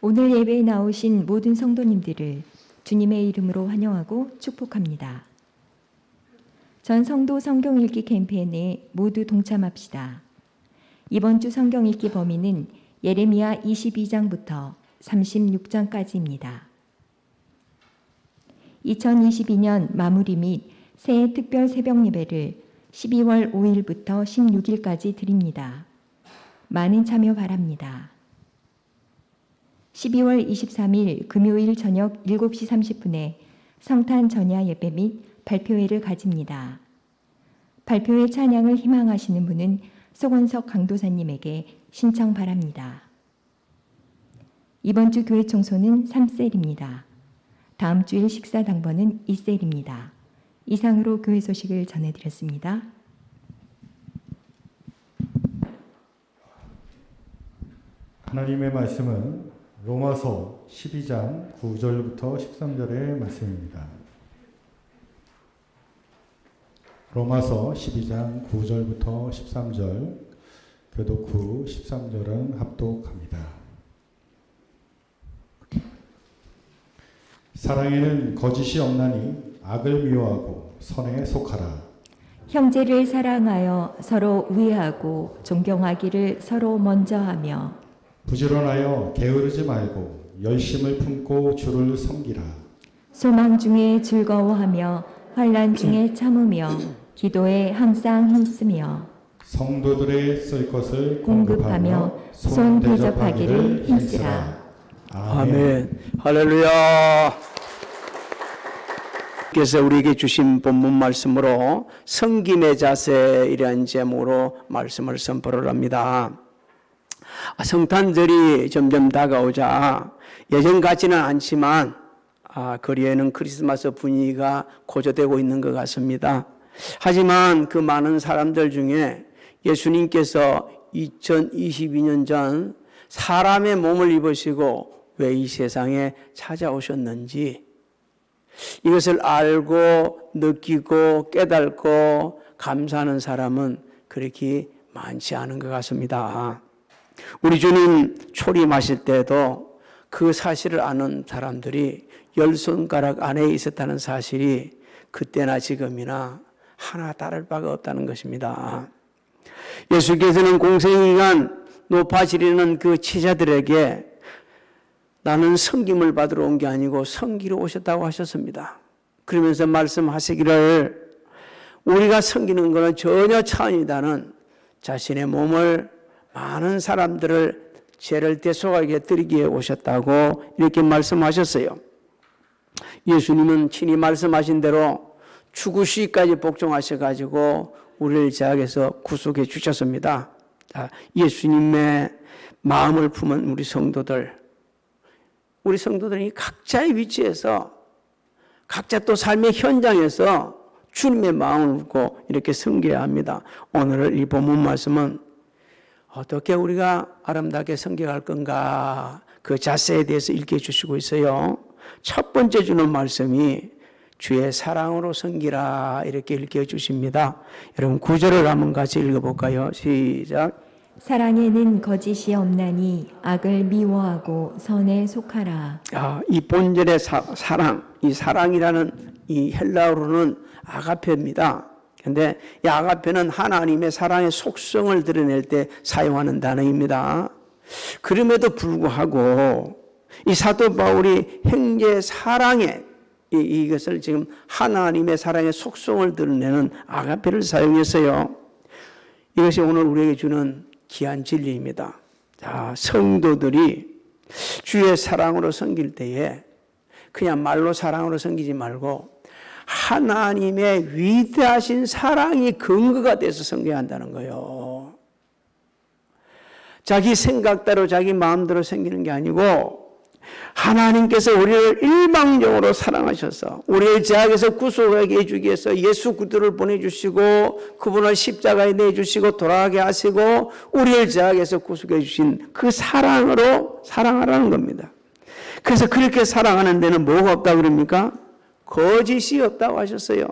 오늘 예배에 나오신 모든 성도님들을 주님의 이름으로 환영하고 축복합니다. 전 성도 성경 읽기 캠페인에 모두 동참합시다. 이번 주 성경 읽기 범위는 예레미야 22장부터 36장까지입니다. 2022년 마무리 및 새해 특별 새벽 예배를 12월 5일부터 16일까지 드립니다. 많은 참여 바랍니다. 12월 23일 금요일 저녁 7시 30분에 성탄 전야 예배 및 발표회를 가집니다. 발표회 찬양을 희망하시는 분은 소건석 강도사님에게 신청 바랍니다. 이번 주 교회 청소는 3셀입니다. 다음 주일 식사 당번은 2셀입니다. 이상으로 교회 소식을 전해드렸습니다. 하나님의 말씀은 로마서 12장 9절부터 13절의 말씀입니다. 로마서 12장 9절부터 13절, 교독 후 13절은 합독합니다. 사랑에는 거짓이 없나니 악을 미워하고 선에 속하라. 형제를 사랑하여 서로 우애하고 존경하기를 서로 먼저 하며 부지런하여 게으르지 말고 열심을 품고 주를 섬기라. 소망 중에 즐거워하며 환난 중에 참으며 기도에 항상 힘쓰며 성도들의 쓸 것을 공급하며 손 대접하기를 힘쓰라. 아멘. 할렐루야. 께서 우리에게 주신 본문 말씀으로 섬김의 자세이라는 제목으로 말씀을 선포를 합니다. 성탄절이 점점 다가오자 예전 같지는 않지만 거리에는 크리스마스 분위기가 고조되고 있는 것 같습니다. 하지만 그 많은 사람들 중에 예수님께서 2022년 전 사람의 몸을 입으시고 왜 이 세상에 찾아오셨는지 이것을 알고 느끼고 깨닫고 감사하는 사람은 그렇게 많지 않은 것 같습니다. 우리 주님 초림하실 때도 그 사실을 아는 사람들이 10손가락 안에 있었다는 사실이 그때나 지금이나 하나 다를 바가 없다는 것입니다. 예수께서는 공생이간 높아지려는 그 제자들에게 나는 섬김을 받으러 온 게 아니고 섬기러 오셨다고 하셨습니다. 그러면서 말씀하시기를 우리가 섬기는 것은 전혀 차원이다는 자신의 몸을 많은 사람들을 죄를 대속하게 드리기 위해 오셨다고 이렇게 말씀하셨어요. 예수님은 친히 말씀하신 대로 죽으시기까지 복종하셔가지고 우리를 죄악에서 구속해 주셨습니다. 예수님의 마음을 품은 우리 성도들이 각자의 위치에서 각자 또 삶의 현장에서 주님의 마음을 품고 이렇게 섬겨야 합니다. 오늘 이 본문 말씀은 어떻게 우리가 아름답게 섬겨갈 건가 그 자세에 대해서 읽게 해주시고 있어요. 첫 번째 주는 말씀이 주의 사랑으로 섬기라 이렇게 읽게 해주십니다. 여러분 9절을 한번 같이 읽어볼까요? 시작. 사랑에는 거짓이 없나니 악을 미워하고 선에 속하라. 이 본절의 사랑, 이 사랑이라는 이 헬라어로는 아가페입니다. 그런데 이 아가페는 하나님의 사랑의 속성을 드러낼 때 사용하는 단어입니다. 그럼에도 불구하고 이 사도 바울이 형제의 사랑에 이것을 지금 하나님의 사랑의 속성을 드러내는 아가페를 사용했어요. 이것이 오늘 우리에게 주는 귀한 진리입니다. 성도들이 주의 사랑으로 섬길 때에 그냥 말로 사랑으로 섬기지 말고 하나님의 위대하신 사랑이 근거가 돼서 섬겨야 한다는 거예요. 자기 생각대로 자기 마음대로 섬기는 게 아니고 하나님께서 우리를 일방적으로 사랑하셔서 우리를 죄악에서 구속하게 해주기 위해서 예수 그리스도를 보내주시고 그분을 십자가에 내주시고 돌아가게 하시고 우리를 죄악에서 구속해 주신 그 사랑으로 사랑하라는 겁니다. 그래서 그렇게 사랑하는 데는 뭐가 없다 그럽니까? 거짓이 없다고 하셨어요.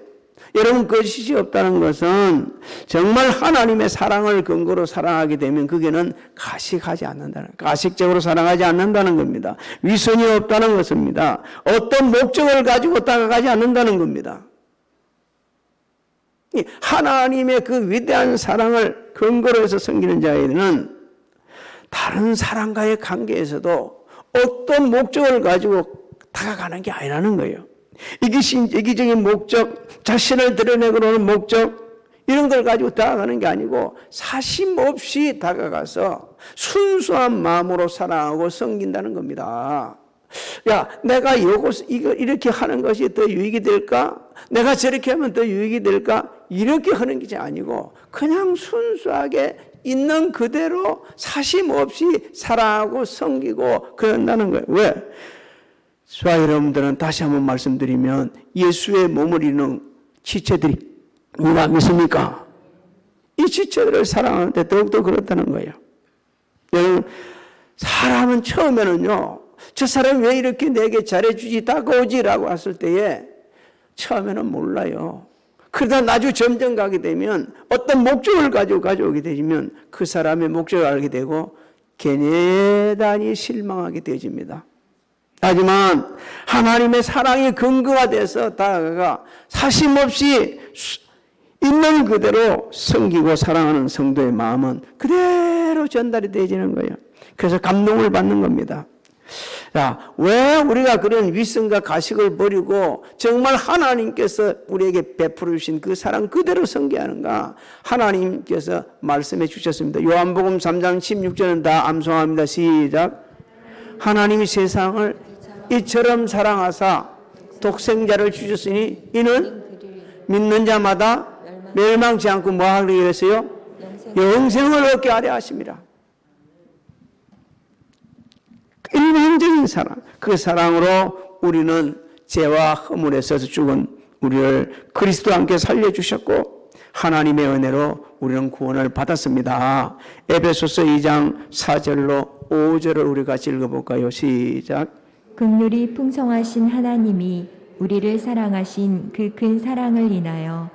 여러분, 거짓이 없다는 것은 정말 하나님의 사랑을 근거로 사랑하게 되면 그게는 가식하지 않는다는, 가식적으로 사랑하지 않는다는 겁니다. 위선이 없다는 것입니다. 어떤 목적을 가지고 다가가지 않는다는 겁니다. 하나님의 그 위대한 사랑을 근거로 해서 섬기는 자에게는 다른 사람과의 관계에서도 어떤 목적을 가지고 다가가는 게 아니라는 거예요. 이기적인 목적, 자신을 드러내고 오는 목적, 이런 걸 가지고 다가가는 게 아니고 사심 없이 다가가서 순수한 마음으로 사랑하고 섬긴다는 겁니다. 야, 내가 이거 이렇게 하는 것이 더 유익이 될까? 내가 저렇게 하면 더 유익이 될까? 이렇게 하는 게 아니고 그냥 순수하게 있는 그대로 사심 없이 사랑하고 섬기고 그런다는 거예요. 왜? 자, 여러분들은 다시 한번 말씀드리면 예수의 몸을 이루는 지체들이 누가 믿습니까? 이 지체들을 사랑하는데 더욱더 그렇다는 거예요. 여러분, 사람은 처음에는요, 저 사람이 왜 이렇게 내게 잘해주지, 다가오지라고 했을 때에 처음에는 몰라요. 그러다 나중에 점점 가게 되면 어떤 목적을 가지고 가져오게 되면 그 사람의 목적을 알게 되고 대단히 실망하게 되어집니다. 하지만 하나님의 사랑이 근거가 돼서 다가가 사심 없이 있는 그대로 섬기고 사랑하는 성도의 마음은 그대로 전달이 되어지는 거예요. 그래서 감동을 받는 겁니다. 자, 왜 우리가 그런 위선과 가식을 버리고 정말 하나님께서 우리에게 베풀어 주신 그 사랑 그대로 섬기하는가? 하나님께서 말씀해 주셨습니다. 요한복음 3장 16절은 다 암송합니다. 시작. 하나님이 세상을 이처럼 사랑하사 독생자를 주셨으니 이는 믿는 자마다 멸망치 않고 뭐 하기 위해서요? 영생을 얻게 하려 하십니다. 일방적인 사랑, 그 사랑으로 우리는 죄와 허물에 있어서 죽은 우리를 그리스도와 함께 살려주셨고 하나님의 은혜로 우리는 구원을 받았습니다. 에베소서 2장 4절로 5절을 우리 같이 읽어볼까요? 시작. 긍휼이 풍성하신 하나님이 우리를 사랑하신 그 큰 사랑을 인하여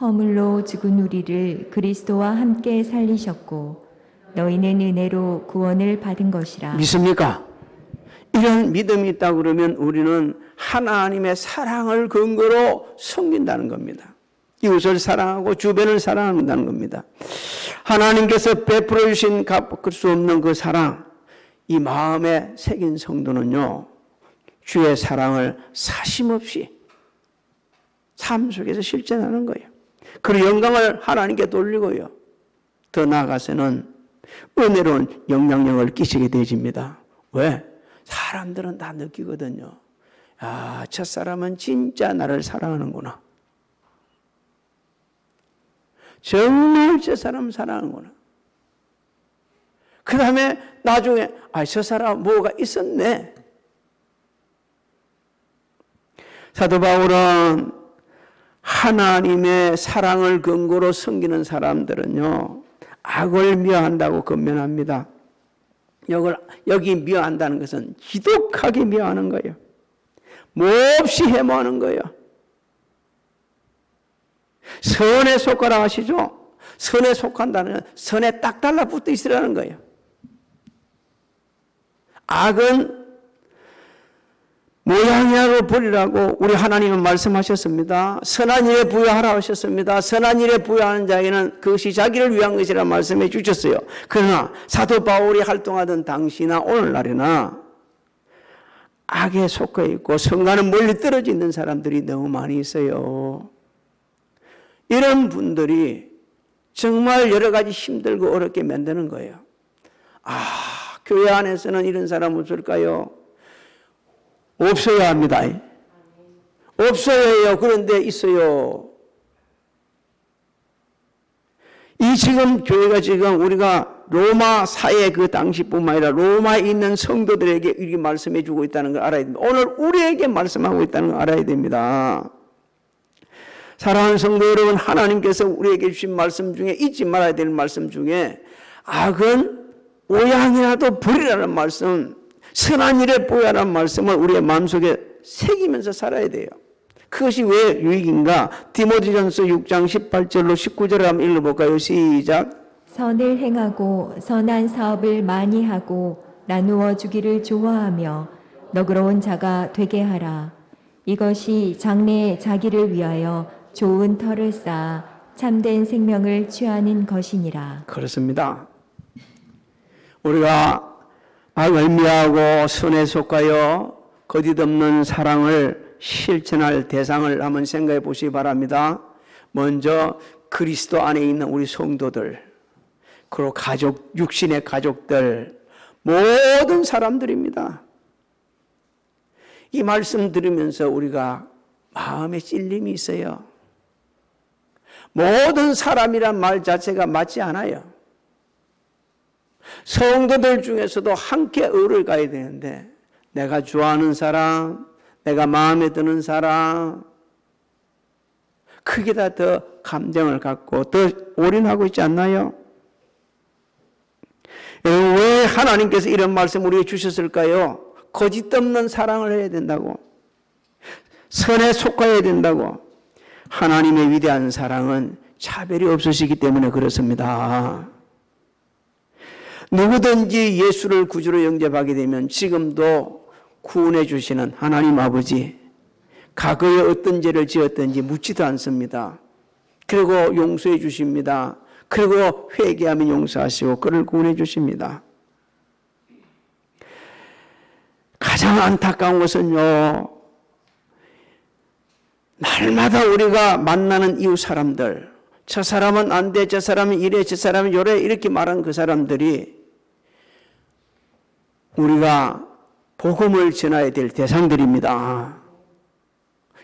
허물로 죽은 우리를 그리스도와 함께 살리셨고 너희는 은혜로 구원을 받은 것이라. 믿습니까? 이런 믿음이 있다 그러면 우리는 하나님의 사랑을 근거로 섬긴다는 겁니다. 이웃을 사랑하고 주변을 사랑한다는 겁니다. 하나님께서 베풀어 주신 갚을 수 없는 그 사랑, 이 마음에 새긴 성도는요, 주의 사랑을 사심없이 삶 속에서 실천하는 거예요. 그 영광을 하나님께 돌리고요. 더 나아가서는 은혜로운 영향력을 끼치게 되어집니다. 왜? 사람들은 다 느끼거든요. 아, 저 사람은 진짜 나를 사랑하는구나. 정말 저 사람 사랑하는구나. 그 다음에 나중에 저 사람 뭐가 있었네. 사도 바울은 하나님의 사랑을 근거로 섬기는 사람들은요, 악을 미워한다고 권면합니다. 여기 미워한다는 것은 지독하게 미워하는 거예요. 몹시 해모하는 거예요. 선에 속하라 하시죠? 선에 속한다는 건 선에 딱 달라붙어 있으라는 거예요. 악은 모양이라고 버리라고 우리 하나님은 말씀하셨습니다. 선한 일에 부여하라 하셨습니다. 선한 일에 부여하는 자에게는 그것이 자기를 위한 것이라 말씀해 주셨어요. 그러나 사도 바울이 활동하던 당시나 오늘날이나 악에 속해 있고 성과는 멀리 떨어져 있는 사람들이 너무 많이 있어요. 이런 분들이 정말 여러 가지 힘들고 어렵게 만드는 거예요. 교회 안에서는 이런 사람 없을까요? 없어야 합니다. 없어야 해요. 그런데 있어요. 이 지금 교회가 지금 우리가 로마 사회 그 당시뿐만 아니라 로마에 있는 성도들에게 이렇게 말씀해 주고 있다는 걸 알아야 됩니다. 오늘 우리에게 말씀하고 있다는 걸 알아야 됩니다. 사랑하는 성도 여러분, 하나님께서 우리에게 주신 말씀 중에 잊지 말아야 될 말씀 중에 악은 오양이라도 버리라는 말씀, 선한 일에 보여라는 말씀을 우리의 마음속에 새기면서 살아야 돼요. 그것이 왜 유익인가? 디모데전서 6장 18절로 19절을 한번 읽어볼까요? 시작. 선을 행하고 선한 사업을 많이 하고 나누어 주기를 좋아하며 너그러운 자가 되게 하라. 이것이 장래에 자기를 위하여 좋은 터를 쌓아 참된 생명을 취하는 것이니라. 그렇습니다. 우리가 알미하고 선에 속하여 거짓없는 사랑을 실천할 대상을 한번 생각해 보시기 바랍니다. 먼저 그리스도 안에 있는 우리 성도들, 그리고 가족, 육신의 가족들, 모든 사람들입니다. 이 말씀 들으면서 우리가 마음에 찔림이 있어요. 모든 사람이란 말 자체가 맞지 않아요. 성도들 중에서도 함께 의를 가야 되는데 내가 좋아하는 사람, 내가 마음에 드는 사람, 크게 더 감정을 갖고 더 올인하고 있지 않나요? 왜 하나님께서 이런 말씀 우리에게 주셨을까요? 거짓 없는 사랑을 해야 된다고, 선에 속하여야 된다고. 하나님의 위대한 사랑은 차별이 없으시기 때문에 그렇습니다. 누구든지 예수를 구주로 영접하게 되면 지금도 구원해 주시는 하나님 아버지, 과거에 어떤 죄를 지었든지 묻지도 않습니다. 그리고 용서해 주십니다. 그리고 회개하면 용서하시고 그를 구원해 주십니다. 가장 안타까운 것은요, 날마다 우리가 만나는 이웃 사람들, 저 사람은 안 돼, 저 사람은 이래, 저 사람은 요래, 이렇게 말하는 그 사람들이 우리가 복음을 전해야 될 대상들입니다.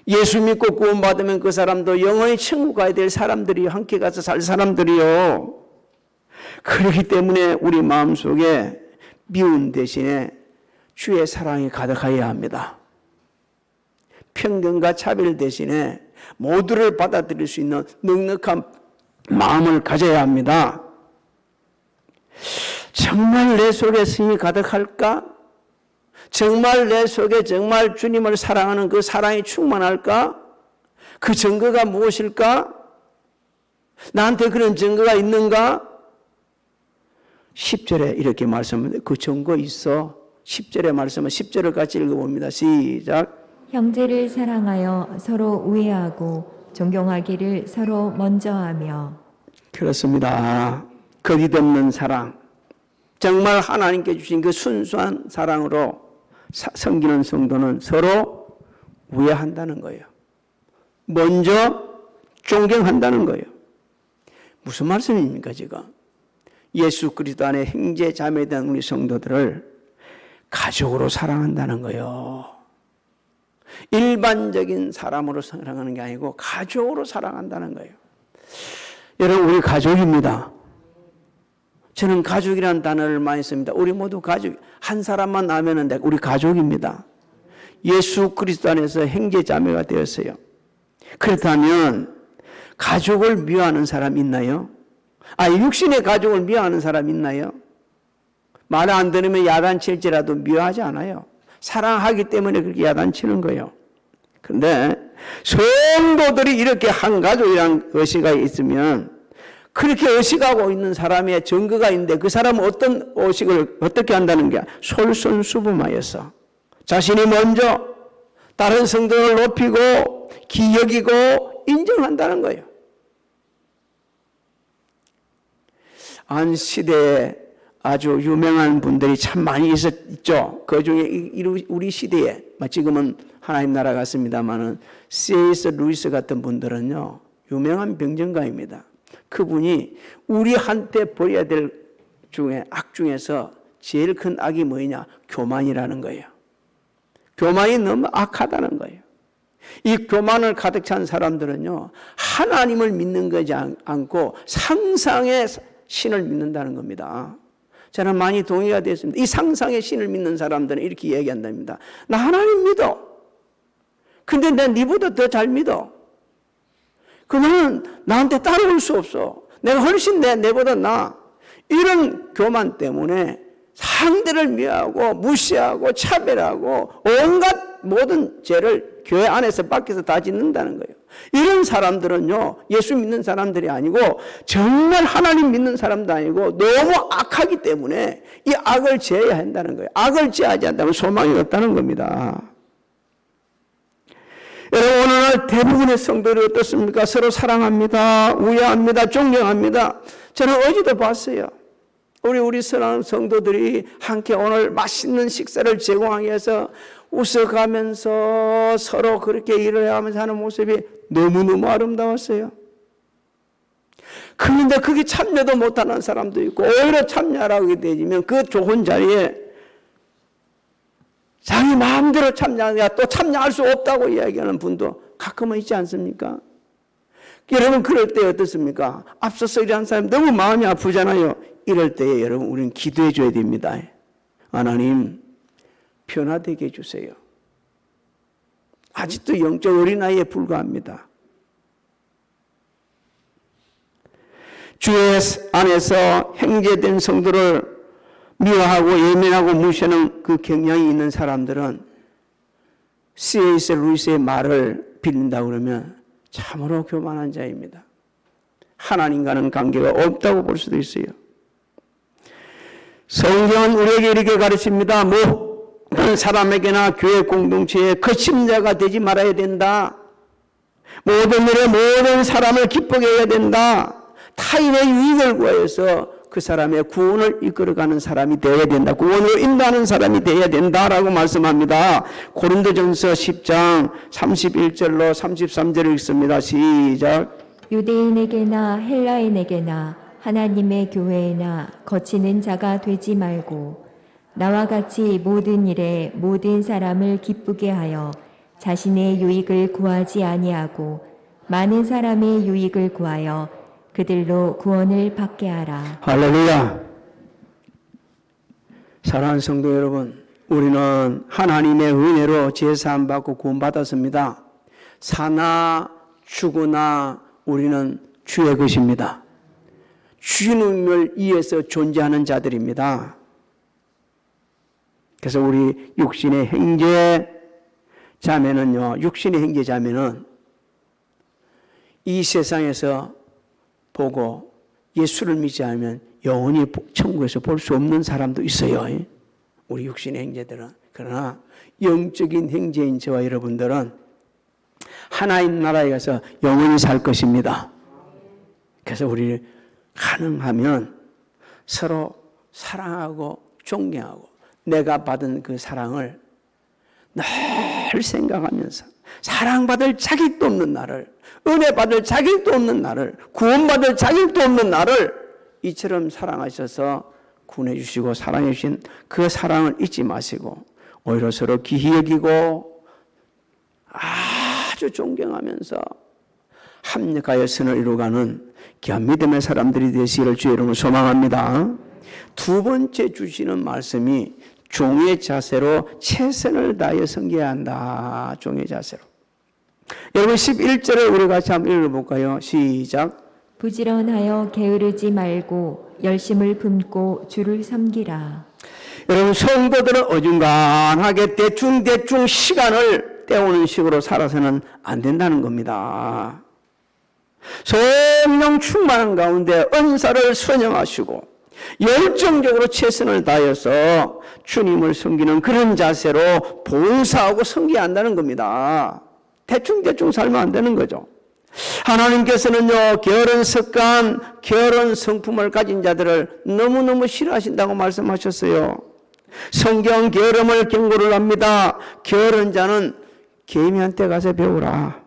예수 믿고 구원받으면 그 사람도 영원히 천국 가야 될 사람들이, 함께 가서 살 사람들이요. 그렇기 때문에 우리 마음속에 미움 대신에 주의 사랑이 가득하여야 합니다. 편견과 차별 대신에 모두를 받아들일 수 있는 넉넉한 마음을 가져야 합니다. 정말 내 속에 성이 가득할까? 정말 내 속에 정말 주님을 사랑하는 그 사랑이 충만할까? 그 증거가 무엇일까? 나한테 그런 증거가 있는가? 10절에 이렇게 말씀합니다. 그 증거 있어. 10절의 말씀은 10절을 같이 읽어봅니다. 시작. 형제를 사랑하여 서로 우애하고 존경하기를 서로 먼저 하며. 그렇습니다. 거짓없는 사랑, 정말 하나님께 주신 그 순수한 사랑으로 섬기는 성도는 서로 우애한다는 거예요. 먼저 존경한다는 거예요. 무슨 말씀입니까 지금? 예수 그리스도 안에 형제 자매된 우리 성도들을 가족으로 사랑한다는 거예요. 일반적인 사람으로 사랑하는 게 아니고 가족으로 사랑한다는 거예요. 여러분, 우리 가족입니다. 저는 가족이라는 단어를 많이 씁니다. 우리 모두 가족, 한 사람만 나면은 우리 가족입니다. 예수 그리스도 안에서 형제 자매가 되었어요. 그렇다면 가족을 미워하는 사람 있나요? 육신의 가족을 미워하는 사람 있나요? 말 안 들으면 야단칠지라도 미워하지 않아요. 사랑하기 때문에 그렇게 야단치는 거예요. 그런데 성도들이 이렇게 한 가족이라는 의식이 있으면, 그렇게 의식하고 있는 사람의 증거가 있는데 그 사람은 어떤 의식을 어떻게 한다는 게 솔선수범하여서 자신이 먼저 다른 성도를 높이고 기여기고 인정한다는 거예요. 시대에 아주 유명한 분들이 참 많이 있었죠. 그 중에 우리 시대에, 지금은 하나님 나라 같습니다만은 C.S. 루이스 같은 분들은요, 유명한 병정가입니다. 그분이 우리한테 보여야 될 악 중에서 제일 큰 악이 뭐냐? 교만이라는 거예요. 교만이 너무 악하다는 거예요. 이 교만을 가득 찬 사람들은요, 하나님을 믿는 거지 않고 상상의 신을 믿는다는 겁니다. 저는 많이 동의가 됐습니다. 이 상상의 신을 믿는 사람들은 이렇게 얘기한답니다. 나 하나님 믿어. 근데 내 니보다 더 잘 믿어. 그러면 나한테 따라올 수 없어. 내가 훨씬 내보다 나아. 이런 교만 때문에 상대를 미워하고 무시하고 차별하고 온갖 모든 죄를 교회 안에서 밖에서 다 짓는다는 거예요. 이런 사람들은요, 예수 믿는 사람들이 아니고 정말 하나님 믿는 사람도 아니고 너무 악하기 때문에 이 악을 제해야 한다는 거예요. 악을 제하지 않다면 소망이 없다는 겁니다. 여러분, 오늘날 대부분의 성도들이 어떻습니까? 서로 사랑합니다, 우애합니다, 존경합니다. 저는 어제도 봤어요. 우리 사랑하는 성도들이 함께 오늘 맛있는 식사를 제공하기 위해서 웃어가면서 서로 그렇게 일을 하면서 하는 모습이 너무너무 아름다웠어요. 그런데 그게 참여도 못하는 사람도 있고, 오히려 참여하게 되면 그 좋은 자리에 자기 마음대로 참여하냐, 또 참여할 수 없다고 이야기하는 분도 가끔은 있지 않습니까? 여러분, 그럴 때 어떻습니까? 앞서서 일하는 사람이 너무 마음이 아프잖아요. 이럴 때에 여러분, 우리는 기도해 줘야 됩니다. 하나님, 변화되게 해주세요. 아직도 영적 어린아이에 불과합니다. 주 안에서 형제된 성도를 미워하고 예민하고 무시하는 그 경향이 있는 사람들은 C.S. 루이스의 말을 빌린다 그러면 참으로 교만한 자입니다. 하나님과는 관계가 없다고 볼 수도 있어요. 성경은 우리에게 이렇게 가르칩니다. 모든 사람에게나 교회 공동체의 거침자가 되지 말아야 된다. 모든 일에 모든 사람을 기쁘게 해야 된다. 타인의 유익을 구하여서 그 사람의 구원을 이끌어가는 사람이 되어야 된다. 구원으로 인도하는 사람이 되어야 된다라고 말씀합니다. 고린도전서 10장 31절로 33절을 읽습니다. 시작. 유대인에게나 헬라인에게나 하나님의 교회에나 거치는 자가 되지 말고 나와 같이 모든 일에 모든 사람을 기쁘게 하여 자신의 유익을 구하지 아니하고 많은 사람의 유익을 구하여 그들로 구원을 받게 하라. 할렐루야. 사랑하는 성도 여러분, 우리는 하나님의 은혜로 제사함 받고 구원받았습니다. 사나 죽으나 우리는 주의 것입니다. 주님을 위해서 존재하는 자들입니다. 그래서 우리 육신의 형제 자매는요, 육신의 형제 자매는 이 세상에서 보고 예수를 믿지 않으면 영원히 천국에서 볼 수 없는 사람도 있어요. 우리 육신의 형제들은. 그러나 영적인 형제인 저와 여러분들은 하나님 나라에 가서 영원히 살 것입니다. 그래서 우리 가능하면 서로 사랑하고 존경하고 내가 받은 그 사랑을 늘 생각하면서 사랑받을 자격도 없는 나를, 은혜 받을 자격도 없는 나를, 구원받을 자격도 없는 나를 이처럼 사랑하셔서 구원해 주시고 사랑해 주신 그 사랑을 잊지 마시고 오히려 서로 귀히 여기고 아주 존경하면서 합력하여 선을 이루어가는 귀한 믿음의 사람들이 되시기를 주의 이름으로 소망합니다. 두 번째 주시는 말씀이 종의 자세로 최선을 다하여 섬겨야 한다. 종의 자세로. 여러분 11절을 우리 같이 한번 읽어볼까요? 시작. 부지런하여 게으르지 말고 열심을 품고 주를 섬기라. 여러분 성도들은 어중간하게 대충 시간을 때우는 식으로 살아서는 안 된다는 겁니다. 성령 충만한 가운데 은사를 선영하시고 열정적으로 최선을 다해서 주님을 섬기는 그런 자세로 봉사하고 섬겨야 한다는 겁니다. 대충 살면 안 되는 거죠. 하나님께서는요, 게으른 습관, 게으른 성품을 가진 자들을 너무너무 싫어하신다고 말씀하셨어요. 성경 게으름을 경고를 합니다. 게으른 자는 개미한테 가서 배우라.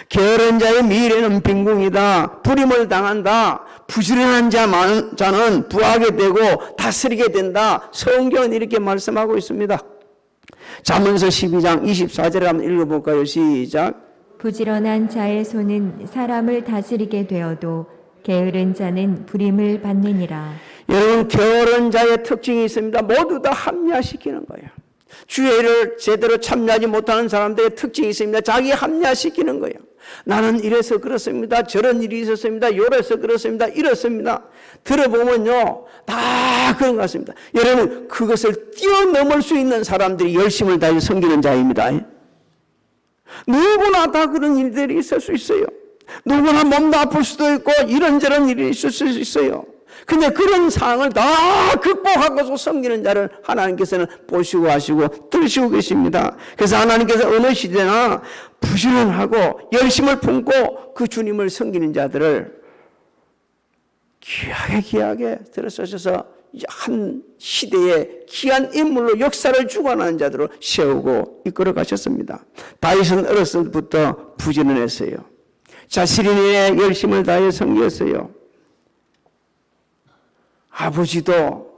게으른 자의 미래는 빈궁이다. 부림을 당한다. 부지런한 자는 부하게 되고 다스리게 된다. 성경은 이렇게 말씀하고 있습니다. 잠언서 12장 24절을 한번 읽어볼까요? 시작. 부지런한 자의 손은 사람을 다스리게 되어도 게으른 자는 부림을 받느니라. 여러분 게으른 자의 특징이 있습니다. 모두 다 합리화시키는 거예요. 주의 일을 제대로 참여하지 못하는 사람들의 특징이 있습니다. 자기 합리화시키는 거예요. 나는 이래서 그렇습니다. 저런 일이 있었습니다. 요래서 그렇습니다. 이렇습니다. 들어보면요, 다 그런 것 같습니다. 여러분, 그것을 뛰어넘을 수 있는 사람들이 열심을 다해 섬기는 자입니다. 누구나 다 그런 일들이 있을 수 있어요. 누구나 몸도 아플 수도 있고 이런저런 일이 있을 수 있어요. 근데 그런 상황을 다 극복하고서 섬기는 자를 하나님께서는 보시고 하시고 들으시고 계십니다. 그래서 하나님께서 어느 시대나 부지런하고 열심을 품고 그 주님을 섬기는 자들을 귀하게 들어서셔서 한 시대의 귀한 인물로 역사를 주관하는 자들로 세우고 이끌어 가셨습니다. 다윗은 어렸을 때부터 부지런했어요. 자신의 열심을 다해 섬겼어요. 아버지도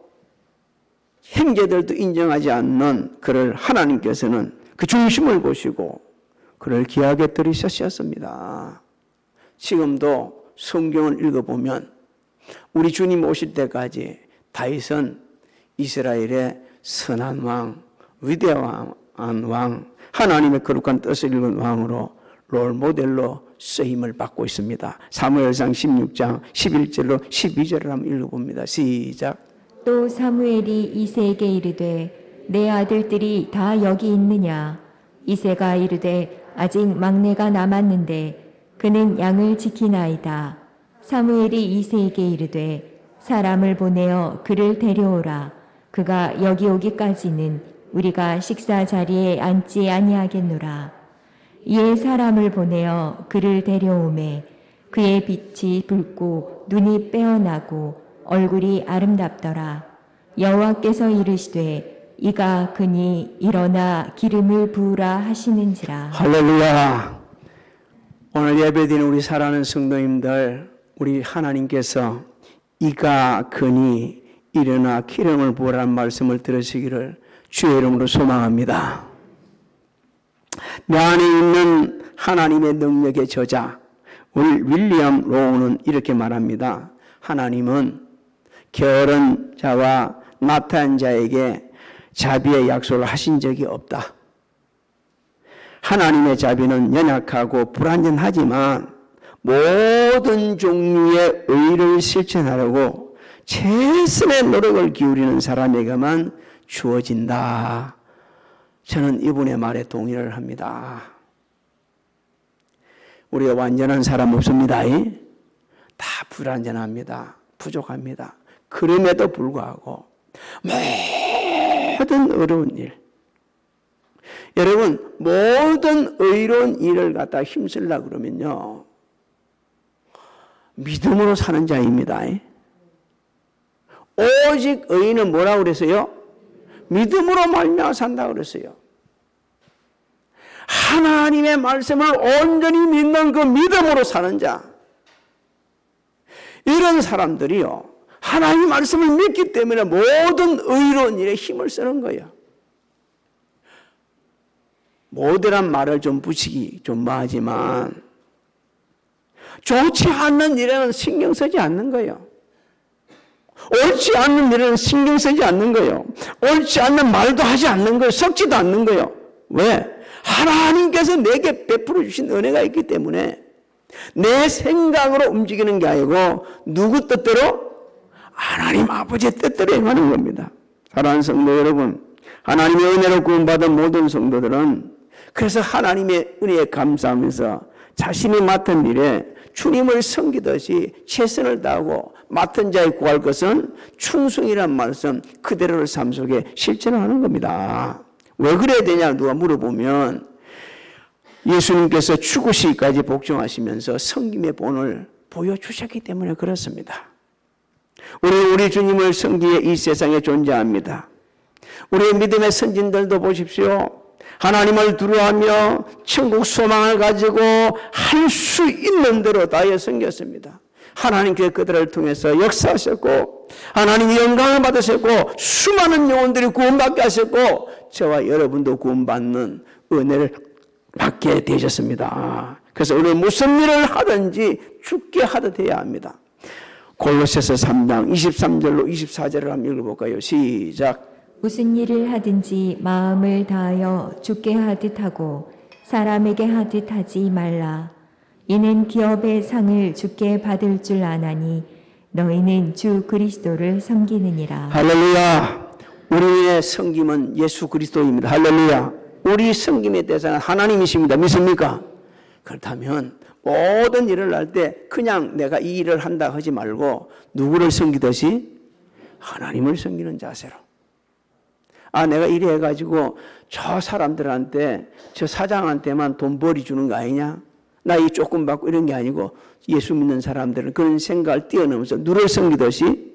형제들도 인정하지 않는 그를 하나님께서는 그 중심을 보시고 그를 귀하게 들으셨습니다. 지금도 성경을 읽어보면 우리 주님 오실 때까지 다윗은 이스라엘의 선한 왕, 위대한 왕, 하나님의 거룩한 뜻을 읽은 왕으로 롤모델로 쓰임을 받고 있습니다. 사무엘상 16장 11절로 12절을 한번 읽어봅니다. 시작. 또 사무엘이 이새에게 이르되 내 아들들이 다 여기 있느냐. 이새가 이르되 아직 막내가 남았는데 그는 양을 지키나이다. 사무엘이 이새에게 이르되 사람을 보내어 그를 데려오라. 그가 여기 오기까지는 우리가 식사 자리에 앉지 아니하겠노라. 이에 사람을 보내어 그를 데려오매 그의 빛이 붉고 눈이 빼어나고 얼굴이 아름답더라. 여호와께서 이르시되 이가 그니 일어나 기름을 부으라 하시는지라. 할렐루야. 오늘 예배드리는 우리 사랑하는 성도님들, 우리 하나님께서 이가 그니 일어나 기름을 부으라는 말씀을 들으시기를 주의 이름으로 소망합니다. 내 안에 있는 하나님의 능력의 저자 윌리엄 로우는 이렇게 말합니다. 하나님은 게으른 자와 나태한 자에게 자비의 약속을 하신 적이 없다. 하나님의 자비는 연약하고 불완전하지만 모든 종류의 의를 실천하려고 최선의 노력을 기울이는 사람에게만 주어진다. 저는 이분의 말에 동의를 합니다. 우리가 완전한 사람 없습니다. 다 불완전합니다. 부족합니다. 그럼에도 불구하고 모든 어려운 일, 여러분 모든 의로운 일을 갖다 힘쓰려고 그러면요 믿음으로 사는 자입니다. 오직 의인은 뭐라고 그랬어요? 믿음으로 말미암아 산다고 그랬어요. 하나님의 말씀을 온전히 믿는 그 믿음으로 사는 자, 이런 사람들이요 하나님의 말씀을 믿기 때문에 모든 의로운 일에 힘을 쓰는 거예요. 모델한 말을 좀 붙이기 좀 뭐하지만 좋지 않는 일에는 신경 쓰지 않는 거예요. 옳지 않는 일에는 신경 쓰지 않는 거예요. 옳지 않는 말도 하지 않는 거예요. 섞지도 않는 거예요. 왜? 하나님께서 내게 베풀어 주신 은혜가 있기 때문에 내 생각으로 움직이는 게 아니고 누구 뜻대로? 하나님 아버지의 뜻대로 행하는 겁니다. 사랑하는 성도 여러분, 하나님의 은혜로 구원받은 모든 성도들은 그래서 하나님의 은혜에 감사하면서 자신이 맡은 일에 주님을 섬기듯이 최선을 다하고 맡은 자에 구할 것은 충성이란 말씀 그대로를 삶 속에 실천하는 겁니다. 왜 그래야 되냐 누가 물어보면 예수님께서 죽으시기까지 복종하시면서 섬김의 본을 보여주셨기 때문에 그렇습니다. 우리 주님을 섬기에 이 세상에 존재합니다. 우리의 믿음의 선진들도 보십시오. 하나님을 두려워하며 천국 소망을 가지고 할 수 있는 대로 다해 섬겼습니다. 하나님께 그들을 통해서 역사하셨고 하나님이 영광을 받으셨고 수많은 영혼들이 구원받게 하셨고 저와 여러분도 구원받는 은혜를 받게 되셨습니다. 그래서 우리 무슨 일을 하든지 죽게 하듯 해야 합니다. 골로새서 3장 23절로 24절을 한번 읽어볼까요? 시작. 무슨 일을 하든지 마음을 다하여 주께 하듯 하고 사람에게 하듯 하지 말라. 이는 기업의 상을 주께 받을 줄 아나니 너희는 주 그리스도를 섬기느니라. 할렐루야. 우리의 섬김은 예수 그리스도입니다. 할렐루야. 우리 섬김의 대상은 하나님이십니다. 믿습니까? 그렇다면 모든 일을 할 때 그냥 내가 이 일을 한다 하지 말고 누구를 섬기듯이 하나님을 섬기는 자세로. 내가 이래 해가지고 저 사람들한테 저 사장한테만 돈 벌이 주는 거 아니냐? 나 이 조금 받고 이런 게 아니고 예수 믿는 사람들은 그런 생각을 뛰어넘어서 누를 섬기듯이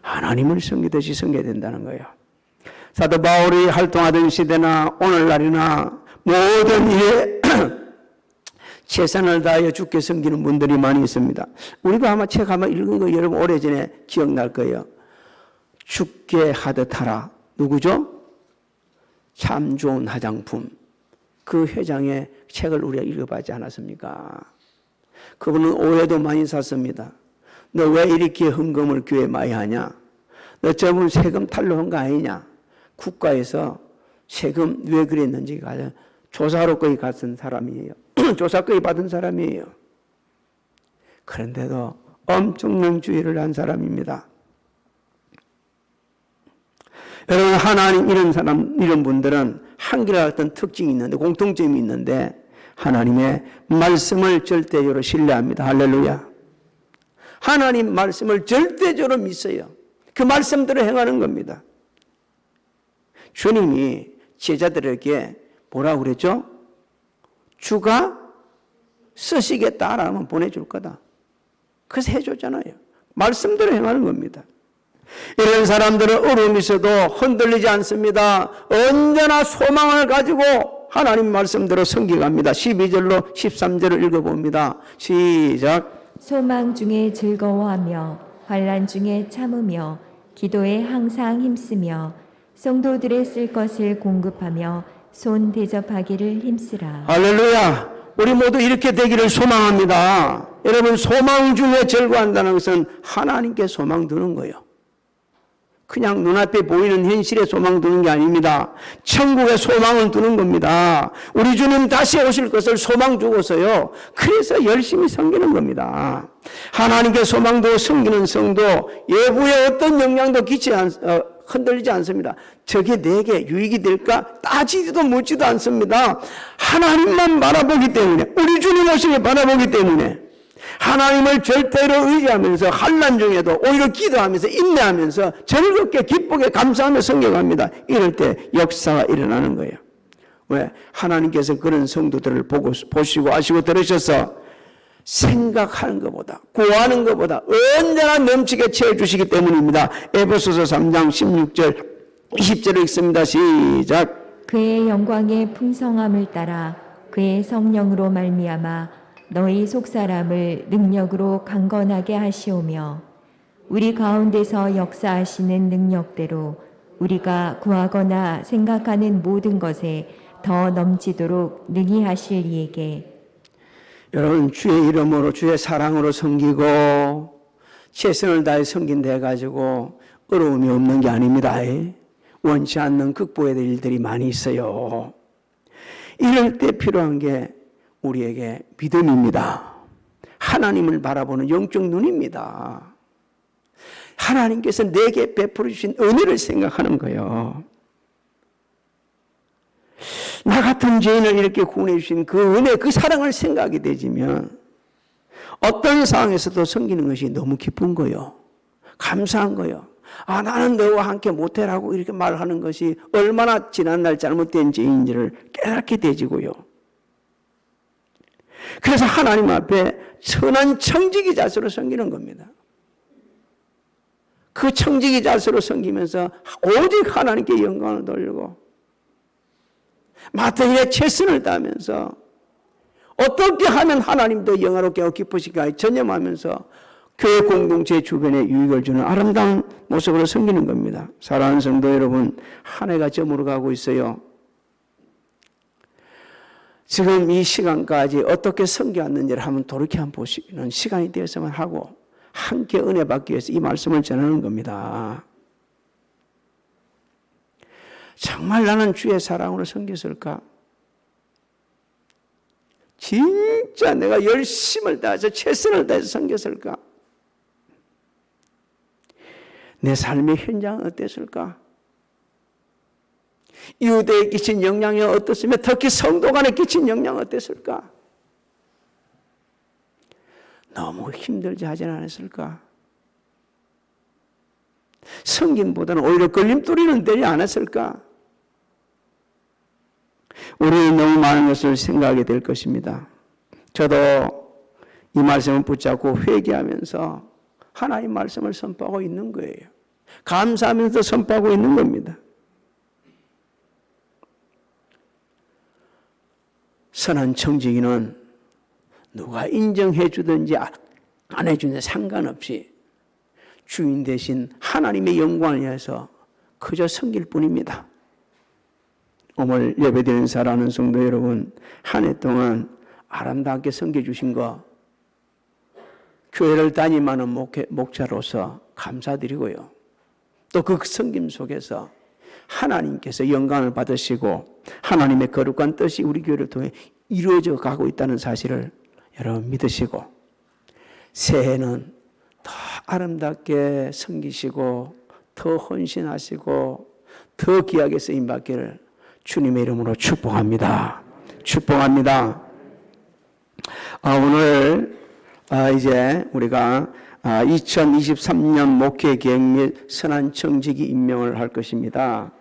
하나님을 섬기듯이 섬겨야 된다는 거예요. 사도 바울이 활동하던 시대나 오늘날이나 모든 일에 최선을 다하여 주께 섬기는 분들이 많이 있습니다. 우리도 아마 책 한번 읽은 거 여러분 오래전에 기억날 거예요. 주께 하듯 하라. 누구죠? 참 좋은 화장품. 그 회장의 책을 우리가 읽어봤지 않았습니까? 그분은 오해도 많이 샀습니다. 너 왜 이렇게 헌금을 교회에 많이 하냐? 너 저분 세금 탈루한 거 아니냐? 국가에서 세금 왜 그랬는지 조사로 거의 갔던 사람이에요. 조사 거의 받은 사람이에요. 그런데도 엄청난 주의를 한 사람입니다. 여러분, 하나님 이런 분들은 한결 같은 특징이 있는데, 공통점이 있는데, 하나님의 말씀을 절대적으로 신뢰합니다. 할렐루야. 하나님 말씀을 절대적으로 믿어요. 그 말씀대로 행하는 겁니다. 주님이 제자들에게 뭐라고 그랬죠? 주가 쓰시겠다라면 보내줄 거다. 그래서 해줬잖아요. 말씀대로 행하는 겁니다. 이런 사람들은 어려움이 있어도 흔들리지 않습니다. 언제나 소망을 가지고 하나님 말씀대로 섬겨갑니다. 12절로 13절을 읽어봅니다. 시작. 소망 중에 즐거워하며 환난 중에 참으며 기도에 항상 힘쓰며 성도들의 쓸 것을 공급하며 손 대접하기를 힘쓰라. 할렐루야. 우리 모두 이렇게 되기를 소망합니다. 여러분, 소망 중에 즐거워한다는 것은 하나님께 소망 두는 거예요. 그냥 눈앞에 보이는 현실에 소망 두는 게 아닙니다. 천국에 소망을 두는 겁니다. 우리 주님 다시 오실 것을 소망 두고서요. 그래서 열심히 섬기는 겁니다. 하나님께 소망 두고 섬기는 성도 외부에 어떤 영향도 흔들리지 않습니다. 저게 내게 유익이 될까? 따지지도 묻지도 않습니다. 하나님만 바라보기 때문에, 우리 주님 오시길 바라보기 때문에 하나님을 절대로 의지하면서 환난 중에도 오히려 기도하면서 인내하면서 즐겁게 기쁘게 감사하며 섬겨갑니다. 이럴 때 역사가 일어나는 거예요. 왜? 하나님께서 그런 성도들을 보시고 아시고 들으셔서 생각하는 것보다 구하는 것보다 언제나 넘치게 채워주시기 때문입니다. 에베소서 3장 16절 20절을 읽습니다. 시작. 그의 영광의 풍성함을 따라 그의 성령으로 말미암아 너희 속사람을 능력으로 강건하게 하시오며 우리 가운데서 역사하시는 능력대로 우리가 구하거나 생각하는 모든 것에 더 넘치도록 능히 하실 이에게. 여러분, 주의 이름으로 주의 사랑으로 섬기고 최선을 다해 섬긴다 해가지고 어려움이 없는 게 아닙니다. 원치 않는 극복해야 될 일들이 많이 있어요. 이럴 때 필요한 게 우리에게 믿음입니다. 하나님을 바라보는 영적 눈입니다. 하나님께서 내게 베풀어 주신 은혜를 생각하는 거예요. 나 같은 죄인을 이렇게 구원해 주신 그 은혜, 그 사랑을 생각이 되지면 어떤 상황에서도 섬기는 것이 너무 기쁜 거예요. 감사한 거예요. 나는 너와 함께 못해라고 이렇게 말하는 것이 얼마나 지난날 잘못된 죄인지를 깨닫게 되지고요. 그래서 하나님 앞에 선한 청지기 자세로 섬기는 겁니다. 그 청지기 자세로 섬기면서 오직 하나님께 영광을 돌리고 맡은 일에 최선을 다하면서 어떻게 하면 하나님도 영화롭게 하고 기쁘실까 전념하면서 교회 공동체 주변에 유익을 주는 아름다운 모습으로 섬기는 겁니다. 사랑하는 성도 여러분, 한 해가 저물어 가고 있어요. 지금 이 시간까지 어떻게 섬겨왔는지를 한번 돌이켜 한번 보시는 시간이 되었으면 하고 함께 은혜 받기 위해서 이 말씀을 전하는 겁니다. 정말 나는 주의 사랑으로 섬겼을까? 진짜 내가 열심을 다해서 최선을 다해서 섬겼을까? 내 삶의 현장은 어땠을까? 이웃에게 끼친 영향이 어떻으며 특히 성도 간에 끼친 영향은 어땠을까? 너무 힘들지 하진 않았을까? 섬김보다는 오히려 걸림돌이는 되지 않았을까? 우리는 너무 많은 것을 생각하게 될 것입니다. 저도 이 말씀을 붙잡고 회개하면서 하나님 말씀을 선포하고 있는 거예요. 감사하면서 선포하고 있는 겁니다. 선한 청지기는 누가 인정해 주든지 안 해주든지 상관없이 주인 대신 하나님의 영광을 위해서 그저 섬길 뿐입니다. 오늘 예배드리는 사랑하는 성도 여러분, 한 해 동안 아름답게 섬겨주신 거 교회를 다니는 목자로서 감사드리고요. 또 그 섬김 속에서 하나님께서 영광을 받으시고 하나님의 거룩한 뜻이 우리 교회를 통해 이루어져 가고 있다는 사실을 여러분 믿으시고 새해는 더 아름답게 섬기시고 더 헌신하시고 더 귀하게 쓰임받기를 주님의 이름으로 축복합니다. 축복합니다. 오늘 이제 우리가 2023년 목회 계획 및 선한 청지기 임명을 할 것입니다.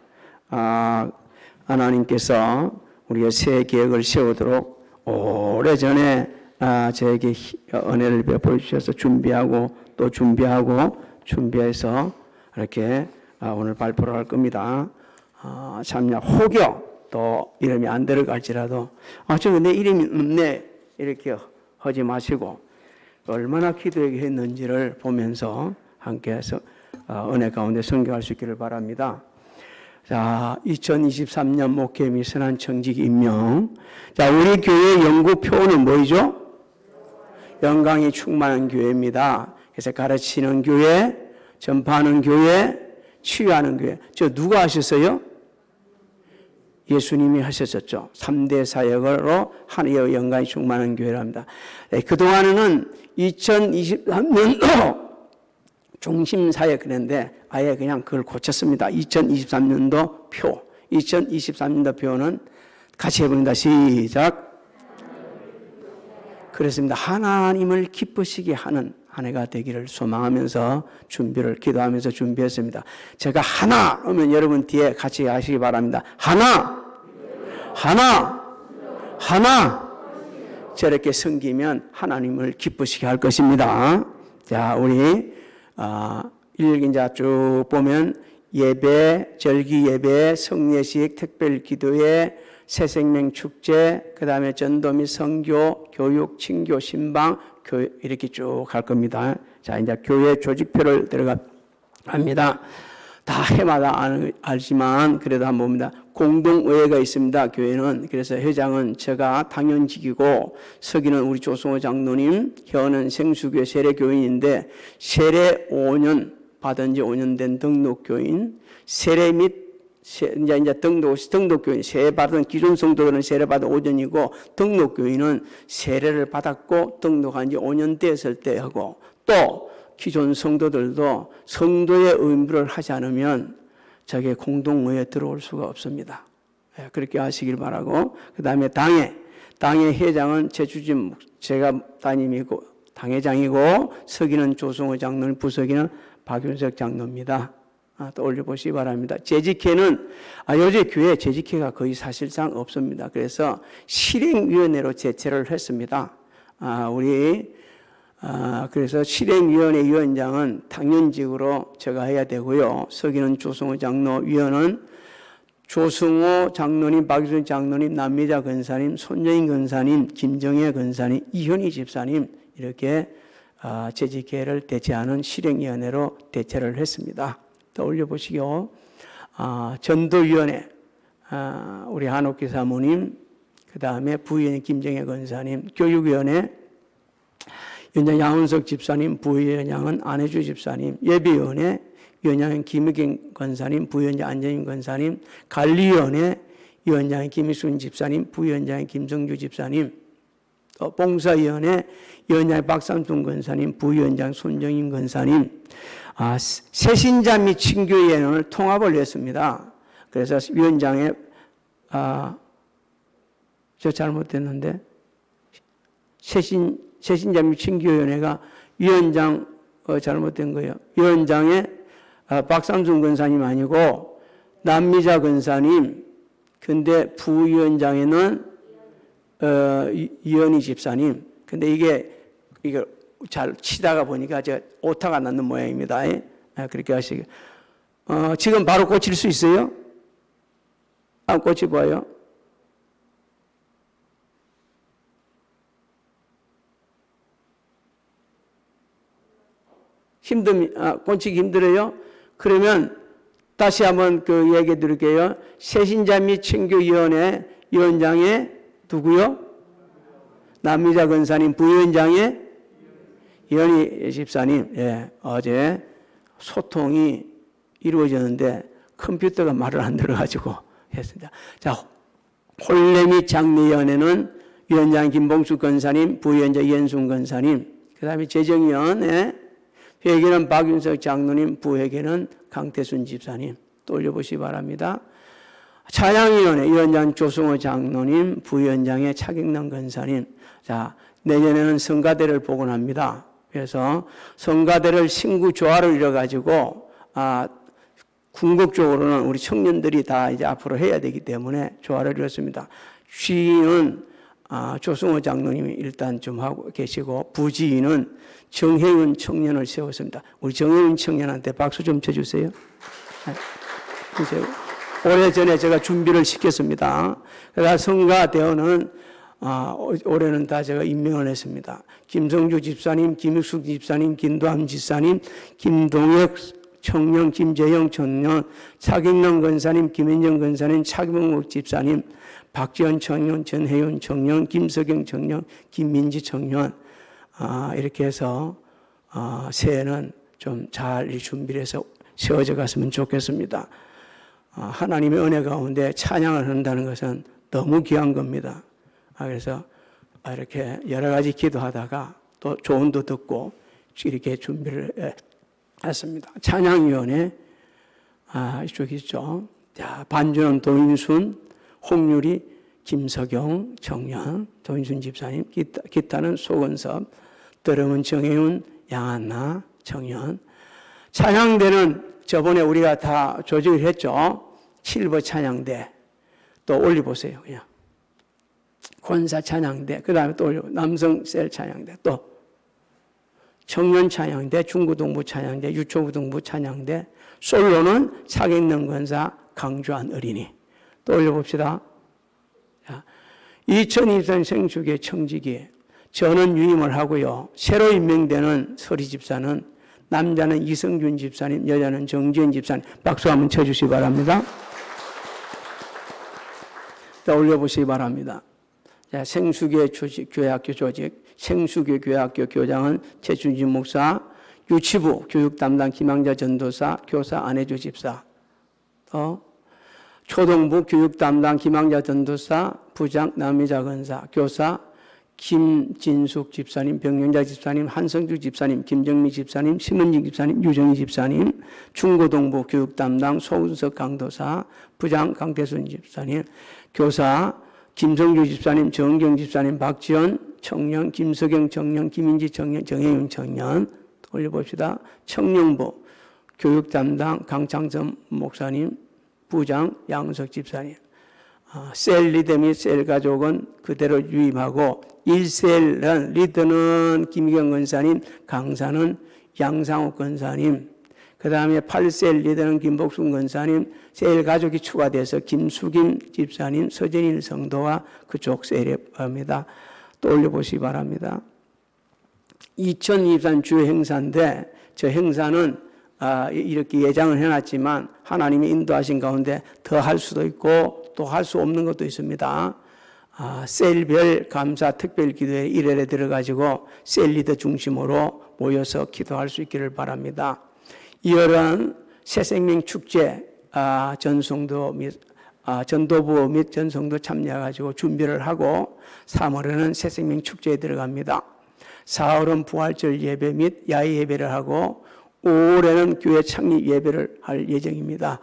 하나님께서 우리가 새 계획을 세우도록 오래전에 저에게 은혜를 베풀어 주셔서 준비하고 또 준비해서 이렇게 오늘 발표를 할 겁니다. 참여 혹여 또 이름이 안 들어갈지라도 저거 내 이름이 없네 이렇게 하지 마시고 얼마나 기도했는지를 보면서 함께해서 은혜 가운데 성경할 수 있기를 바랍니다. 자, 2023년 목회 및 선한 청지기 임명. 자, 우리 교회 연구표는 뭐이죠? 영광이 충만한 교회입니다. 그래서 가르치는 교회, 전파하는 교회, 치유하는 교회. 저 누가 하셨어요? 예수님이 하셨었죠. 3대 사역으로 하나님의 영광이 충만한 교회랍니다. 그동안은 2023년도 중심 사역 그랬는데 아예 그냥 그걸 고쳤습니다. 2023년도 표. 2023년도 표는 같이 해봅니다. 시작. 그렇습니다. 하나님을 기쁘시게 하는 한 해가 되기를 소망하면서 기도하면서 준비했습니다. 제가 하나 하면 여러분 뒤에 같이 하시기 바랍니다. 하나. 저렇게 섬기면 하나님을 기쁘시게 할 것입니다. 자, 우리 이제 쭉 보면 예배, 절기 예배, 성례식, 특별 기도회, 새생명 축제, 그 다음에 전도 및 선교, 교육, 친교, 신방, 교회 이렇게 쭉 갈 겁니다. 자, 이제 교회 조직표를 들어갑니다. 다 해마다 알지만 그래도 한번 봅니다. 공동의회가 있습니다. 교회는. 그래서 회장은 제가 당연직이고 서기는 우리 조성호 장로님, 혀는 생수교회 세례교인인데 세례 5년 받은 지 5년 된 등록교인, 세례 및 이제 등록교인, 세례 받은 기존 성도들은 세례 받은 5년이고 등록교인은 세례를 받았고 등록한 지 5년 됐을 때 하고 또 기존 성도들도 성도의 의무를 하지 않으면 자기 공동의회에 들어올 수가 없습니다. 그렇게 하시길 바라고 그 다음에 당의 회장은 제주진 제가 담임이고 당회장이고 서기는 조성호 장로님, 부서기는 박윤석 장로입니다. 또 올려보시기 바랍니다. 재직회는 요즘 교회 재직회가 거의 사실상 없습니다. 그래서 실행위원회로 제체를 했습니다. 그래서 실행위원회 위원장은 당연직으로 제가 해야 되고요. 서기는 조성호 장로, 위원은 조성호 장로님, 박유순 장로님, 남미자 권사님, 손여인 권사님, 김정혜 권사님, 이현희 집사님 이렇게 재직회를 대체하는 실행위원회로 대체를 했습니다. 또 올려보시죠. 전도위원회 우리 한옥기 사모님, 그 다음에 부위원회 김정혜 권사님, 교육위원회 위원장 양은석 집사님, 부위원장은 안혜주 집사님, 예비위원회 위원장인 김의경 권사님, 부위원장 안정인 권사님, 관리위원회 위원장인 김익순 집사님, 부위원장인 김성주 집사님, 또 봉사위원회 위원장인 박상준 권사님, 부위원장 손정인 권사님, 새신자 및 친교위원회를 통합을 했습니다. 그래서 위원장의 저 잘못됐는데 새신자 및 친교위원회가 위원장 잘못된 거예요. 위원장의 박상준 권사님 아니고 남미자 권사님. 근데 부위원장에는 이현희 집사님. 근데 이게 잘 치다가 보니까 제가 오타가 났는 모양입니다. 그렇게 하시고 지금 바로 고칠 수 있어요? 고쳐봐요. 고치기 힘들어요? 그러면 다시 한번 그 얘기해 드릴게요. 새신자 및 친교위원회 위원장의 누구요? 남미자 권사님, 부위원장의 이현희 집사님. 예, 어제 소통이 이루어졌는데 컴퓨터가 말을 안 들어가지고 했습니다. 자, 혼례 및 장례위원회는 위원장 김봉수 권사님, 부위원장 이현순 권사님, 그 다음에 재정위원회 회계는 박윤석 장로님, 부회계는 강태순 집사님. 또 올려보시기 바랍니다. 찬양위원회 위원장 조승호 장로님, 부위원장의 차경남 권사님. 자, 내년에는 성가대를 복원합니다. 그래서 성가대를 신구 조화를 이뤄가지고 궁극적으로는 우리 청년들이 다 이제 앞으로 해야 되기 때문에 조화를 이뤘습니다. 주인은 조승호 장로님이 일단 좀 하고 계시고 부지인은 정혜윤 청년을 세웠습니다. 우리 정혜윤 청년한테 박수 좀 쳐주세요. 오래전에 제가 준비를 시켰습니다. 그래서 성가대원은 올해는 다 제가 임명을 했습니다. 김성주 집사님, 김익숙 집사님, 김도함 집사님, 김동혁 청년, 김재영 청년, 차경남 권사님, 김현정 권사님, 차경목 집사님, 박지원 청년, 전혜윤 청년, 김석영 청년, 김민지 청년. 이렇게 해서 새해는 좀 잘 준비를 해서 세워져 갔으면 좋겠습니다. 하나님의 은혜 가운데 찬양을 한다는 것은 너무 귀한 겁니다. 그래서 이렇게 여러 가지 기도하다가 또 조언도 듣고 이렇게 준비를 했습니다. 찬양위원회 이쪽 있죠. 자, 반주는 도인순, 홍유리, 김석영 청년, 도인순 집사님, 기타는 소건섭, 드럼은 정혜윤, 양한나 청년. 찬양대는 저번에 우리가 다 조직을 했죠. 실버 찬양대. 또 올려보세요. 그냥. 권사 찬양대. 그 다음에 또 올려. 남성 셀 찬양대. 또 청년 찬양대, 중고등부 찬양대, 유초고등부 찬양대. 솔로는 차경남 권사, 강주한 어린이. 또 올려봅시다. 2023 생축의 청지기. 저는 유임을 하고요. 새로 임명되는 서리 집사는 남자는 이성준 집사님, 여자는 정지현 집사님. 박수 한번 쳐주시기 바랍니다. 자, 올려보시기 바랍니다. 자, 생수교 조직, 교회학교 조직, 생수교 교회학교 교장은 최준진 목사, 유치부 교육 담당 김항자 전도사, 교사 안혜주 집사, 초등부 교육 담당 김항자 전도사, 부장 남미자 권사, 교사 김진숙 집사님, 병영자 집사님, 한성주 집사님, 김정미 집사님, 심은진 집사님, 유정희 집사님, 중고등부 교육 담당 소은석 강도사, 부장 강태순 집사님, 교사 김성주 집사님, 정경 집사님, 박지원 청년, 김석영 청년, 김인지 청년, 정혜윤 청년. 올려봅시다. 청년부 교육 담당 강창선 목사님, 부장 양석 집사님. 셀 리더 및 셀 가족은 그대로 유임하고 1셀은 리더는 김희경 권사님, 강사는 양상욱 권사님, 그 다음에 8셀 리더는 김복순 권사님, 셀 가족이 추가돼서 김수김 집사님, 서진일 성도와 그쪽 셀에 합니다. 또 올려보시기 바랍니다. 2023 주요 행사인데 저 행사는 이렇게 예장을 해놨지만 하나님이 인도하신 가운데 더 할 수도 있고 또 할 수 없는 것도 있습니다. 셀별 감사 특별 기도회 1회에 들어가지고 셀 리더 중심으로 모여서 기도할 수 있기를 바랍니다. 2월은 새생명 축제 전송도 및 전도부 및 전송도 참여해가지고 준비를 하고 3월에는 새생명 축제에 들어갑니다. 4월은 부활절 예배 및 야외 예배를 하고 5월에는 교회 창립 예배를 할 예정입니다.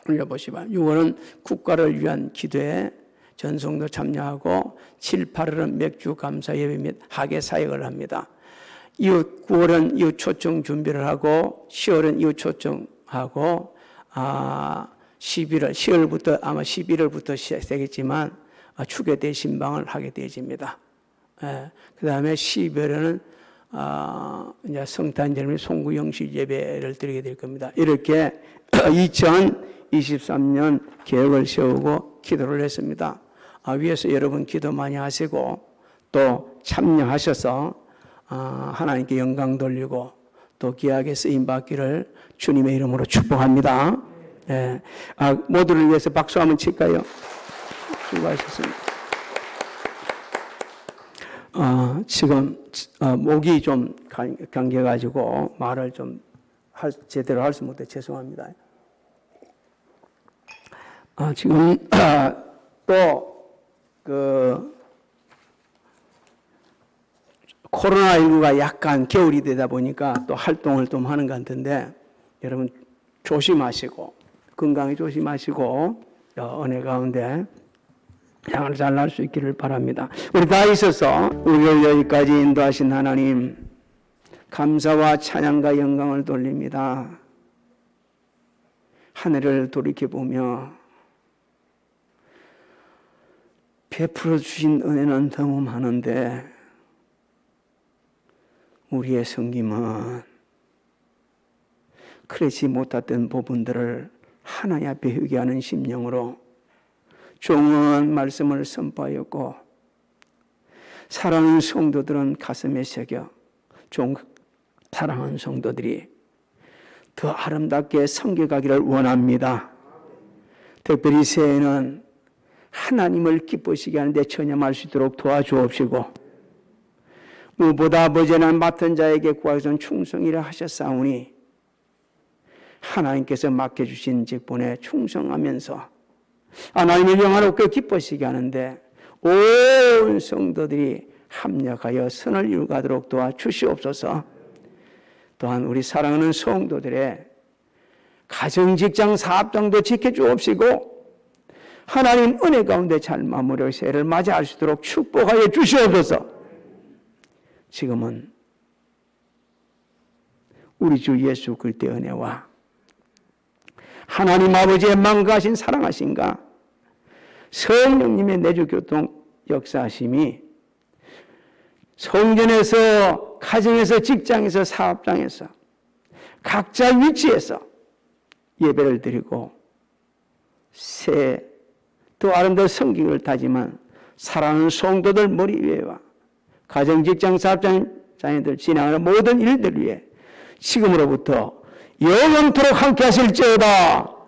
올려보시면 6월은 국가를 위한 기도에 전송도 참여하고 7, 8월은 맥주 감사 예배 및 학예 사역을 합니다. 이후 9월은 이후 초청 준비를 하고 10월은 이후 초청하고 10월부터 아마 11월부터 시작되겠지만 축의 대신방을 하게 되어집니다. 그 다음에 12월에는 이제 성탄절 및 송구 영실 예배를 드리게 될 겁니다. 이렇게 2023년 계획을 세우고 기도를 했습니다. 위에서 여러분 기도 많이 하시고 또 참여하셔서 하나님께 영광 돌리고 또 귀하게 쓰임 받기를 주님의 이름으로 축복합니다. 네. 모두를 위해서 박수 한번 칠까요? 수고하셨습니다. 지금 목이 좀 감겨가지고 말을 좀 제대로 할 수 못해 죄송합니다. 지금 또 코로나19가 약간 겨울이 되다 보니까 또 활동을 좀 하는 것 같은데 여러분 조심하시고 건강에 조심하시고 은혜 가운데 향을 잘 날 수 있기를 바랍니다. 우리 다 있어서 우리를 여기까지 인도하신 하나님 감사와 찬양과 영광을 돌립니다. 하늘을 돌이켜보며 베풀어 주신 은혜는 너무 많은데 우리의 섬김은 그렇지 못했던 부분들을 하나님 앞에 회개하는 심령으로 종은 말씀을 선포하였고 사랑하는 성도들은 가슴에 새겨 사랑하는 성도들이 더 아름답게 섬겨가기를 원합니다. 특별히 새해에는 하나님을 기쁘시게 하는데 전념할 수 있도록 도와주옵시고 무보다 아버지는 맡은 자에게 구하기선 충성이라 하셨사오니 하나님께서 맡겨주신 직분에 충성하면서 하나님을 영화롭게 기쁘시게 하는데 온 성도들이 합력하여 선을 이루가도록 도와주시옵소서. 또한 우리 사랑하는 성도들의 가정, 직장, 사업장도 지켜주옵시고 하나님 은혜 가운데 잘 마무리하여 새해를 맞이할 수 있도록 축복하여 주시옵소서. 지금은 우리 주 예수 그리스도의 은혜와 하나님 아버지의 망가하신 사랑하신가 성령님의 내주교통 역사하심이 성전에서 가정에서 직장에서 사업장에서 각자 위치에서 예배를 드리고 새 또 아름다운 성경을 다지만 사랑하는 성도들 머리 위에와 가정, 직장, 사업장, 자녀들 진행하는 모든 일들 위해 지금으로부터 영원토록 함께 하실지어다.